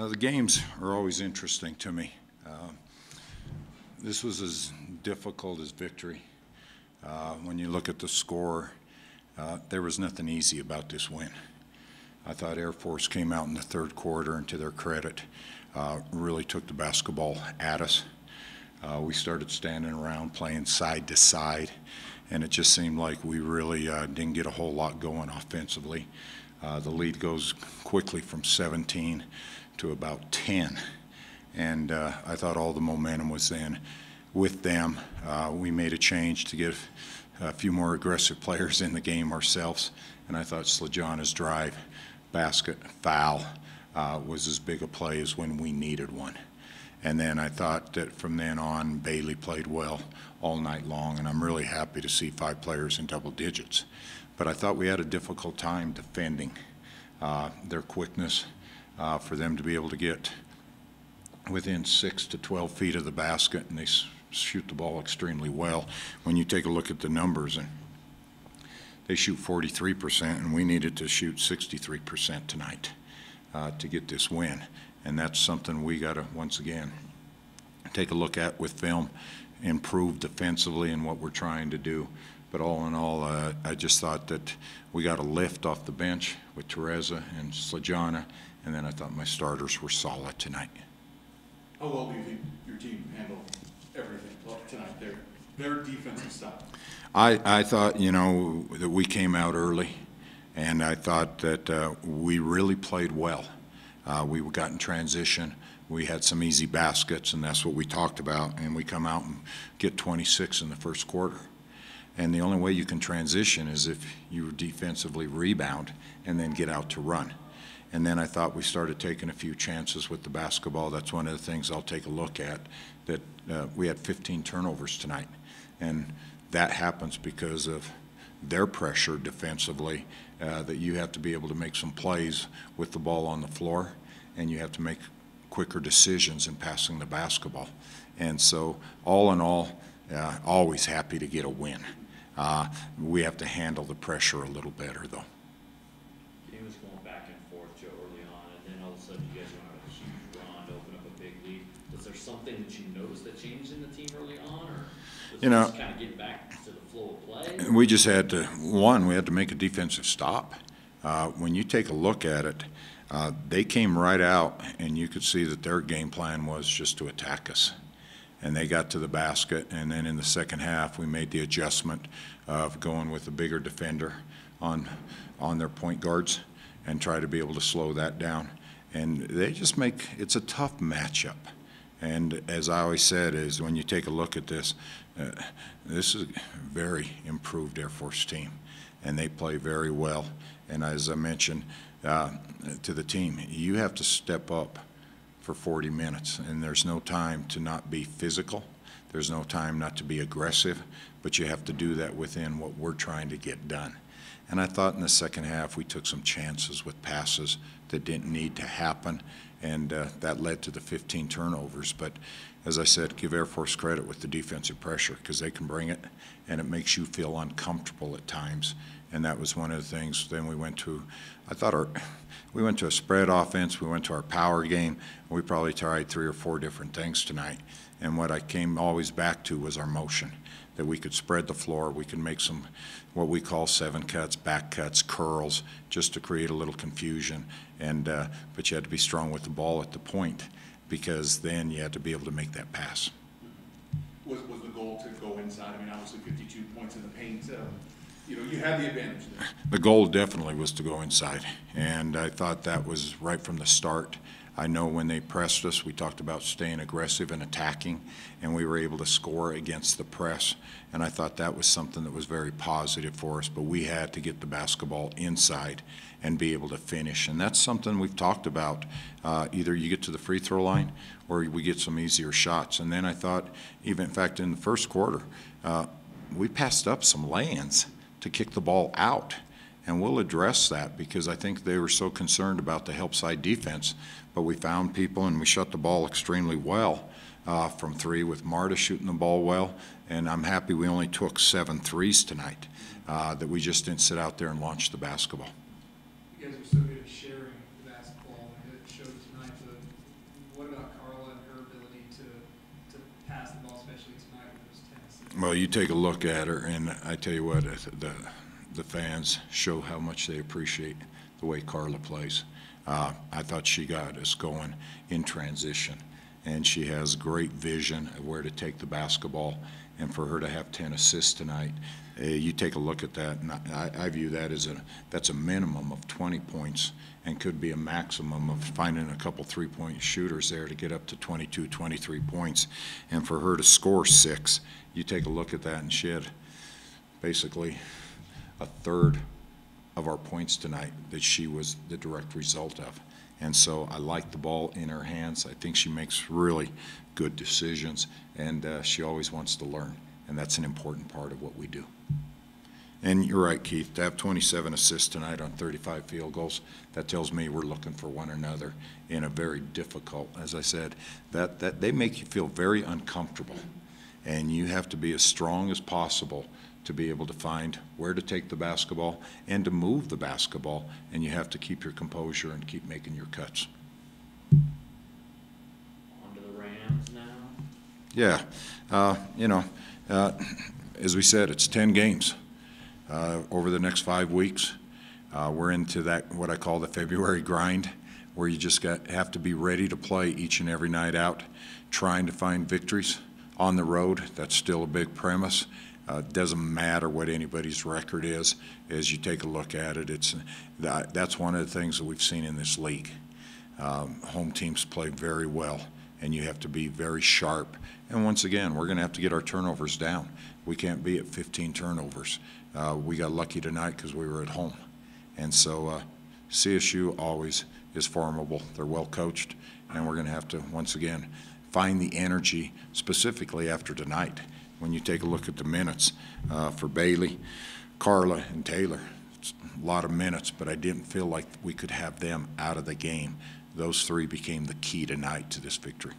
The games are always interesting to me. This was as difficult as victory. When you look at the score, there was nothing easy about this win. I thought Air Force came out in the third quarter, and to their credit, really took the basketball at us. We started standing around playing side to side, and it just seemed like we really didn't get a whole lot going offensively. The lead goes quickly from 17 to about 10, and I thought all the momentum was then with them. We made a change to get a few more aggressive players in the game ourselves, and I thought Slajana's drive, basket, foul was as big a play as when we needed one. And then I thought that from then on, Bailey played well all night long, and I'm really happy to see 5 players in double digits. But I thought we had a difficult time defending their quickness, for them to be able to get within 6 to 12 feet of the basket, and they shoot the ball extremely well. When you take a look at the numbers, and they shoot 43%, and we needed to shoot 63% tonight to get this win. And that's something we got to, once again, take a look at with film, improve defensively in what we're trying to do. But all in all, I just thought that we got a lift off the bench with Teresa and Slajana, and then I thought my starters were solid tonight. How well do you think your team handled everything tonight, their defensive style? I thought, you know, that we came out early, and I thought that we really played well. We got in transition. We had some easy baskets, and that's what we talked about, and we come out and get 26 in the first quarter. And the only way you can transition is if you defensively rebound and then get out to run. And then I thought we started taking a few chances with the basketball. That's one of the things I'll take a look at, that we had 15 turnovers tonight. And that happens because of their pressure defensively, that you have to be able to make some plays with the ball on the floor, and you have to make quicker decisions in passing the basketball. And so all in all, always happy to get a win. We have to handle the pressure a little better, though. Game was going back and forth, Joe, early on, and then all of a sudden you guys went on a huge run to open up a big lead. Was there something that you noticed that changed in the team early on, or was it just kind of getting back to the flow of play? We just had to, we had to make a defensive stop. When you take a look at it, they came right out, and you could see that their game plan was just to attack us. And they got to the basket, and then in the second half we made the adjustment of going with a bigger defender on their point guards and try to be able to slow that down. And they just make, it's a tough matchup. And as I always said, is when you take a look at this, this is a very improved Air Force team, and they play very well. And as I mentioned to the team, you have to step up for 40 minutes, and there's no time to not be physical. There's no time not to be aggressive, but you have to do that within what we're trying to get done. And I thought in the second half we took some chances with passes that didn't need to happen, and that led to the 15 turnovers. But as I said, give Air Force credit with the defensive pressure, because they can bring it, and it makes you feel uncomfortable at times. And that was one of the things. Then we went to, we went to a spread offense, we went to our power game, and we probably tried 3 or 4 different things tonight. And what I came always back to was our motion, that we could spread the floor, we could make some what we call 7 cuts, back cuts, curls, just to create a little confusion. And but you had to be strong with the ball at the point, because then you had to be able to make that pass. Was the goal to go inside? I mean, obviously 52 points in the paint. You know, you had the advantage there. The goal definitely was to go inside, and I thought that was right from the start. I know when they pressed us, we talked about staying aggressive and attacking, and we were able to score against the press, and I thought that was something that was very positive for us. But we had to get the basketball inside and be able to finish, and that's something we've talked about. Either you get to the free throw line or we get some easier shots. And then I thought, even in fact in the first quarter, we passed up some lay-ins to kick the ball out, and we'll address that, because I think they were so concerned about the help side defense. But we found people, and we shut the ball extremely well from 3, with Marta shooting the ball well, and I'm happy we only took 7 threes tonight, that we just didn't sit out there and launch the basketball. You guys are so good at sharing the basketball, and it showed tonight. especially tonight with those tennis. Well, you take a look at her, and I tell you what, the fans show how much they appreciate the way Carla plays. I thought she got us going in transition, and she has great vision of where to take the basketball, and for her to have 10 assists tonight, you take a look at that, and I view that as that's a minimum of 20 points and could be a maximum of finding a couple three-point shooters there to get up to 22, 23 points. And for her to score 6, you take a look at that, and she had basically a third of our points tonight that she was the direct result of. And so I like the ball in her hands. I think she makes really good decisions, and she always wants to learn, and that's an important part of what we do. And you're right, Keith, to have 27 assists tonight on 35 field goals, that tells me we're looking for one another in a very difficult, as I said, that they make you feel very uncomfortable, and you have to be as strong as possible to be able to find where to take the basketball and to move the basketball, and you have to keep your composure and keep making your cuts. On to the Rams now. Yeah, as we said, it's 10 games over the next 5 weeks. We're into that, what I call the February grind, where you just have to be ready to play each and every night out, trying to find victories on the road. That's still a big premise. Doesn't matter what anybody's record is. As you take a look at it, that's one of the things that we've seen in this league. Home teams play very well, and you have to be very sharp. And once again, we're going to have to get our turnovers down. We can't be at 15 turnovers. We got lucky tonight because we were at home. And so CSU always is formidable. They're well coached, and we're going to have to, once again, find the energy specifically after tonight. When you take a look at the minutes for Bailey, Carla, and Taylor, it's a lot of minutes, but I didn't feel like we could have them out of the game. Those three became the key tonight to this victory.